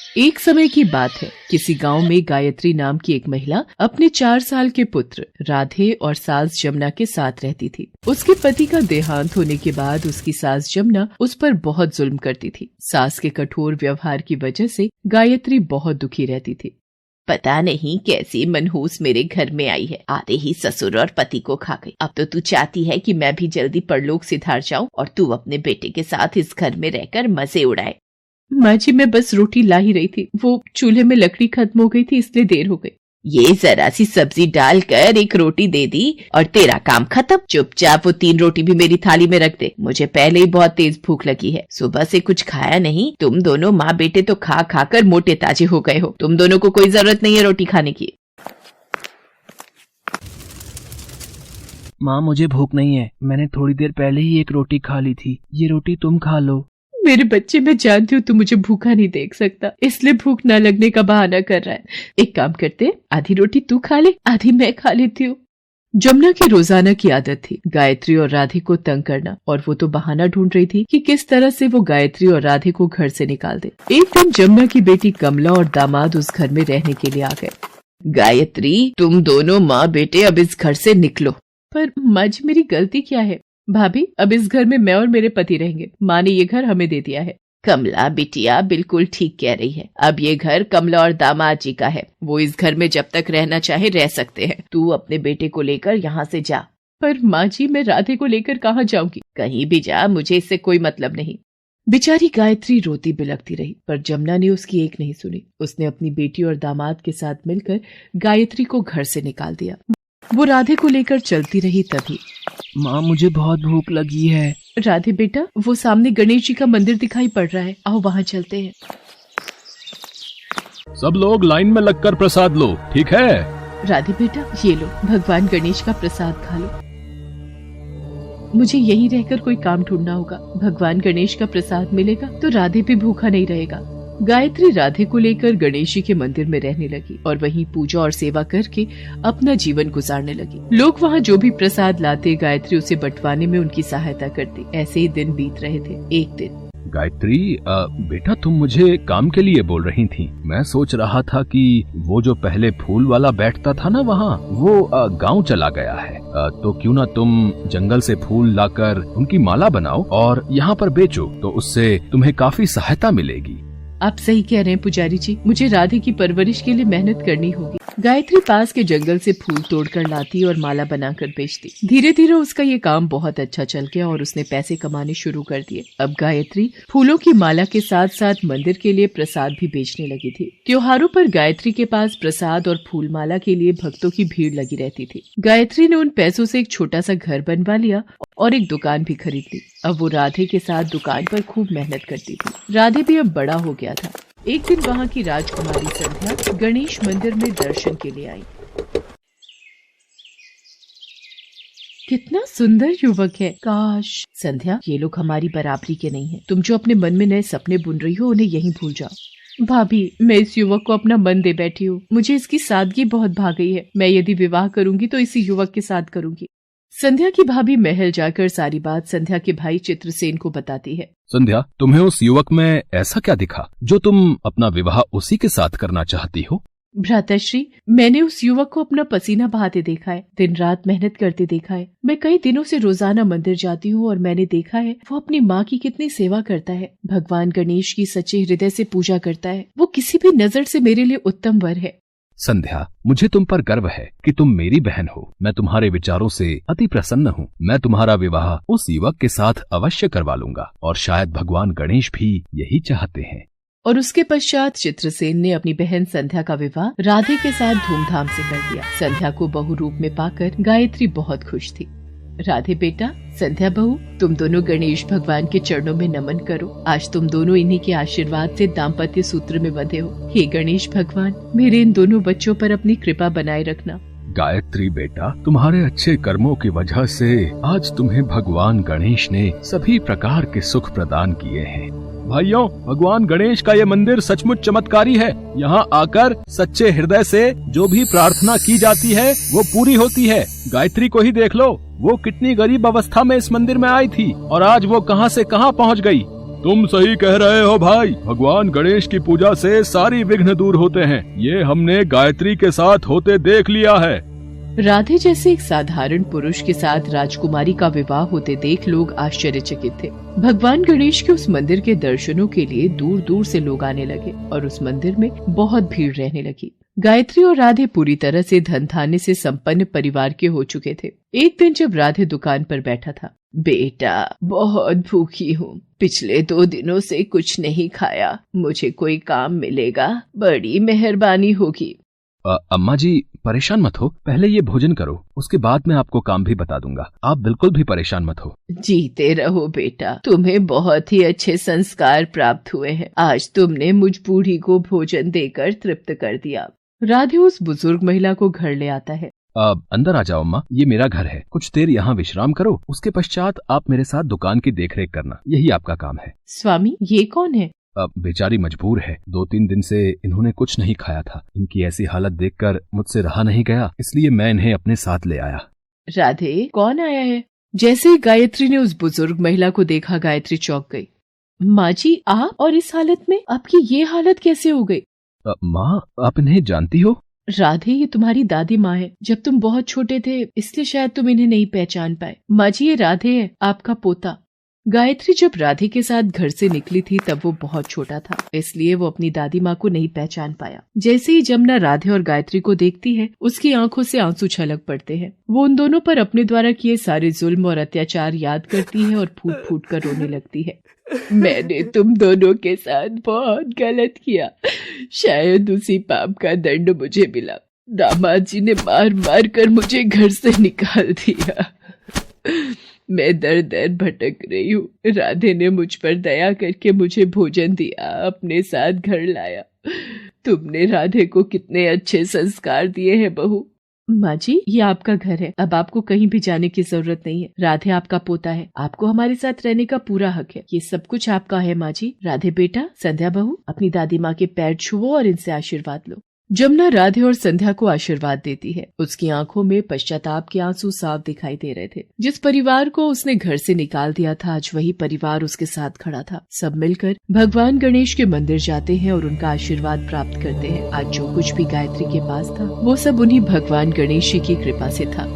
एक समय की बात है, किसी गांव में गायत्री नाम की एक महिला अपने 4 साल के पुत्र राधे और सास जमुना के साथ रहती थी। उसके पति का देहांत होने के बाद उसकी सास जमुना उस पर बहुत जुल्म करती थी। सास के कठोर व्यवहार की वजह से गायत्री बहुत दुखी रहती थी। पता नहीं कैसी मनहूस मेरे घर में आई है, आते ही ससुर और पति को खा गई। अब तो तू चाहती है कि मैं भी जल्दी परलोक सिधार जाऊं और तू अपने बेटे के साथ इस घर में रहकर मजे उड़ाए। माँ जी, मैं बस रोटी ला ही रही थी, वो चूल्हे में लकड़ी खत्म हो गई थी इसलिए देर हो गई। ये जरा सी सब्जी डालकर एक रोटी दे दी और तेरा काम खत्म। चुपचाप वो 3 रोटी भी मेरी थाली में रख दे, मुझे पहले ही बहुत तेज भूख लगी है। सुबह से कुछ खाया नहीं। तुम दोनों माँ बेटे तो खा खा कर मोटे ताजे हो गए हो। तुम दोनों को कोई जरूरत नहीं है रोटी खाने की। माँ, मुझे भूख नहीं है, मैंने थोड़ी देर पहले ही एक रोटी खा ली थी, ये रोटी तुम खा लो। मेरे बच्चे, मैं जानती हूँ तू मुझे भूखा नहीं देख सकता, इसलिए भूख न लगने का बहाना कर रहा है। एक काम करते, आधी रोटी तू खा ले, आधी मैं खा लेती हूँ। जमुना की रोजाना की आदत थी गायत्री और राधे को तंग करना, और वो तो बहाना ढूंढ रही थी कि किस तरह से वो गायत्री और राधे को घर से निकाल दे। एक दिन जमुना की बेटी कमला और दामाद उस घर में रहने के लिए आ गए। गायत्री, तुम दोनों माँ बेटे अब इस घर से निकलो। पर माँ जी, मेरी गलती क्या है? भाभी, अब इस घर में मैं और मेरे पति रहेंगे, माँ ने ये घर हमें दे दिया है। कमला बिटिया बिल्कुल ठीक कह रही है, अब ये घर कमला और दामाद जी का है। वो इस घर में जब तक रहना चाहे रह सकते हैं। तू अपने बेटे को लेकर यहाँ से जा। पर माँ जी, मैं राधे को लेकर कहाँ जाऊंगी? कहीं भी जा, मुझे इससे कोई मतलब नहीं। बेचारी गायत्री रोती बिलखती रही, पर जमुना ने उसकी एक नहीं सुनी। उसने अपनी बेटी और दामाद के साथ मिलकर गायत्री को घर से निकाल दिया। वो राधे को लेकर चलती रही। तभी माँ, मुझे बहुत भूख लगी है। राधे बेटा, वो सामने गणेश जी का मंदिर दिखाई पड़ रहा है, आओ वहाँ चलते हैं। सब लोग लाइन में लगकर प्रसाद लो, ठीक है? राधे बेटा, ये लो, भगवान गणेश का प्रसाद खा लो। मुझे यहीं रहकर कोई काम ढूंढना होगा। भगवान गणेश का प्रसाद मिलेगा तो राधे भी भूखा नहीं रहेगा। गायत्री राधे को लेकर गणेश जी के मंदिर में रहने लगी और वहीं पूजा और सेवा करके अपना जीवन गुजारने लगी। लोग वहाँ जो भी प्रसाद लाते, गायत्री उसे बंटवाने में उनकी सहायता करती। ऐसे ही दिन बीत रहे थे। एक दिन, गायत्री, बेटा तुम मुझे काम के लिए बोल रही थी। मैं सोच रहा था कि वो जो पहले फूल वाला बैठता था ना वहाँ, वो गांव चला गया है। तो क्यों ना तुम जंगल से फूल लाकर उनकी माला बनाओ और यहाँ पर बेचो, तो उससे तुम्हें काफी सहायता मिलेगी। आप सही कह रहे हैं पुजारी जी, मुझे राधे की परवरिश के लिए मेहनत करनी होगी। गायत्री पास के जंगल से फूल तोड़कर लाती और माला बनाकर बेचती। धीरे धीरे उसका ये काम बहुत अच्छा चल गया और उसने पैसे कमाने शुरू कर दिए। अब गायत्री फूलों की माला के साथ साथ मंदिर के लिए प्रसाद भी बेचने लगी थी। त्योहारों पर गायत्री के पास प्रसाद और फूल माला के लिए भक्तों की भीड़ लगी रहती थी। गायत्री ने उन पैसों से एक छोटा सा घर बनवा लिया और एक दुकान भी खरीद ली। अब वो राधे के साथ दुकान पर खूब मेहनत करती थी। राधे भी अब बड़ा हो गया था। एक दिन वहाँ की राजकुमारी संध्या गणेश मंदिर में दर्शन के लिए आई। कितना सुंदर युवक है। काश। संध्या, ये लोग हमारी बराबरी के नहीं हैं। तुम जो अपने मन में नए सपने बुन रही हो, उन्हें यहीं भूल जाओ। भाभी, मैं इस युवक को अपना मन दे बैठी हूँ। मुझे इसकी सादगी बहुत भा गई है। मैं यदि विवाह करूंगी तो इसी युवक के साथ करूंगी। संध्या की भाभी महल जाकर सारी बात संध्या के भाई चित्रसेन को बताती है। संध्या, तुम्हें उस युवक में ऐसा क्या दिखा जो तुम अपना विवाह उसी के साथ करना चाहती हो? भ्राताश्री, मैंने उस युवक को अपना पसीना बहाते देखा है, दिन रात मेहनत करते देखा है। मैं कई दिनों से रोजाना मंदिर जाती हूँ और मैंने देखा है वो अपनी माँ की कितनी सेवा करता है। भगवान गणेश की सच्चे हृदय से पूजा करता है। वो किसी भी नजर से मेरे लिए उत्तम वर है। संध्या, मुझे तुम पर गर्व है कि तुम मेरी बहन हो। मैं तुम्हारे विचारों से अति प्रसन्न हूँ। मैं तुम्हारा विवाह उस युवक के साथ अवश्य करवा लूंगा और शायद भगवान गणेश भी यही चाहते हैं। और उसके पश्चात चित्रसेन ने अपनी बहन संध्या का विवाह राधे के साथ धूमधाम से कर दिया। संध्या को बहू रूप में पाकर गायत्री बहुत खुश थी। राधे बेटा, संध्या बहू, तुम दोनों गणेश भगवान के चरणों में नमन करो। आज तुम दोनों इन्हीं के आशीर्वाद से दाम्पत्य सूत्र में बंधे हो। हे गणेश भगवान, मेरे इन दोनों बच्चों पर अपनी कृपा बनाए रखना। गायत्री बेटा, तुम्हारे अच्छे कर्मों की वजह से आज तुम्हें भगवान गणेश ने सभी प्रकार के सुख प्रदान किए हैं। भाइयों, भगवान गणेश का ये मंदिर सचमुच चमत्कारी है। यहाँ आकर सच्चे हृदय से जो भी प्रार्थना की जाती है वो पूरी होती है। गायत्री को ही देख लो, वो कितनी गरीब अवस्था में इस मंदिर में आई थी और आज वो कहां से कहां पहुंच गई। तुम सही कह रहे हो भाई, भगवान गणेश की पूजा से सारी विघ्न दूर होते हैं। ये हमने गायत्री के साथ होते देख लिया है। राधे जैसे एक साधारण पुरुष के साथ राजकुमारी का विवाह होते देख लोग आश्चर्यचकित थे। भगवान गणेश के उस मंदिर के दर्शनों के लिए दूर दूर से लोग आने लगे और उस मंदिर में बहुत भीड़ रहने लगी। गायत्री और राधे पूरी तरह से धन धान्य से संपन्न परिवार के हो चुके थे। एक दिन जब राधे दुकान पर बैठा था, बेटा बहुत भूखी हूँ, पिछले 2 दिनों से कुछ नहीं खाया, मुझे कोई काम मिलेगा, बड़ी मेहरबानी होगी। अम्मा जी परेशान मत हो, पहले ये भोजन करो, उसके बाद मैं आपको काम भी बता दूंगा। आप बिल्कुल भी परेशान मत हो। जीते रहो बेटा, तुम्हें बहुत ही अच्छे संस्कार प्राप्त हुए हैं। आज तुमने मुझ बूढ़ी को भोजन देकर तृप्त कर दिया। राधे उस बुजुर्ग महिला को घर ले आता है। अंदर आ जाओ अम्मा, ये मेरा घर है, कुछ देर यहाँ विश्राम करो, उसके पश्चात आप मेरे साथ दुकान की देखरेख करना, यही आपका काम है। स्वामी ये कौन है? बेचारी मजबूर है, 2-3 दिन से इन्होंने कुछ नहीं खाया था। इनकी ऐसी हालत देखकर मुझसे रहा नहीं गया, इसलिए मैं इन्हें अपने साथ ले आया। राधे कौन आया है? जैसे ही गायत्री ने उस बुजुर्ग महिला को देखा, गायत्री चौंक गई। माँ जी आप, और इस हालत में आपकी ये हालत कैसे हो गई? माँ आप इन्हें जानती हो? राधे ये तुम्हारी दादी माँ है। जब तुम बहुत छोटे थे इसलिए शायद तुम इन्हें नहीं पहचान पाए। माँ जी ये राधे है, आपका पोता। गायत्री जब राधे के साथ घर से निकली थी तब वो बहुत छोटा था, इसलिए वो अपनी दादी माँ को नहीं पहचान पाया। जैसे ही जमुना राधे और गायत्री को देखती है, उसकी आंखों से आंसू छलक पड़ते हैं। वो उन दोनों पर अपने द्वारा किए सारे जुल्म और अत्याचार याद करती है और फूट फूट कर रोने लगती है। मैंने तुम दोनों के साथ बहुत गलत किया, शायद उसी पाप का दंड मुझे मिला। दामाद जी ने मार मार कर मुझे घर से निकाल दिया। मैं दर दर भटक रही हूँ। राधे ने मुझ पर दया करके मुझे भोजन दिया, अपने साथ घर लाया। तुमने राधे को कितने अच्छे संस्कार दिए हैं बहू। माँ जी ये आपका घर है, अब आपको कहीं भी जाने की जरूरत नहीं है। राधे आपका पोता है, आपको हमारे साथ रहने का पूरा हक है। ये सब कुछ आपका है माँ जी। राधे बेटा, संध्या बहू अपनी दादी माँ के पैर छुओ और इनसे आशीर्वाद लो। जमुना राधे और संध्या को आशीर्वाद देती है। उसकी आंखों में पश्चाताप के आंसू साफ दिखाई दे रहे थे। जिस परिवार को उसने घर से निकाल दिया था, आज वही परिवार उसके साथ खड़ा था। सब मिलकर भगवान गणेश के मंदिर जाते हैं और उनका आशीर्वाद प्राप्त करते हैं। आज जो कुछ भी गायत्री के पास था वो सब उन्हीं भगवान गणेश जी की कृपा से था।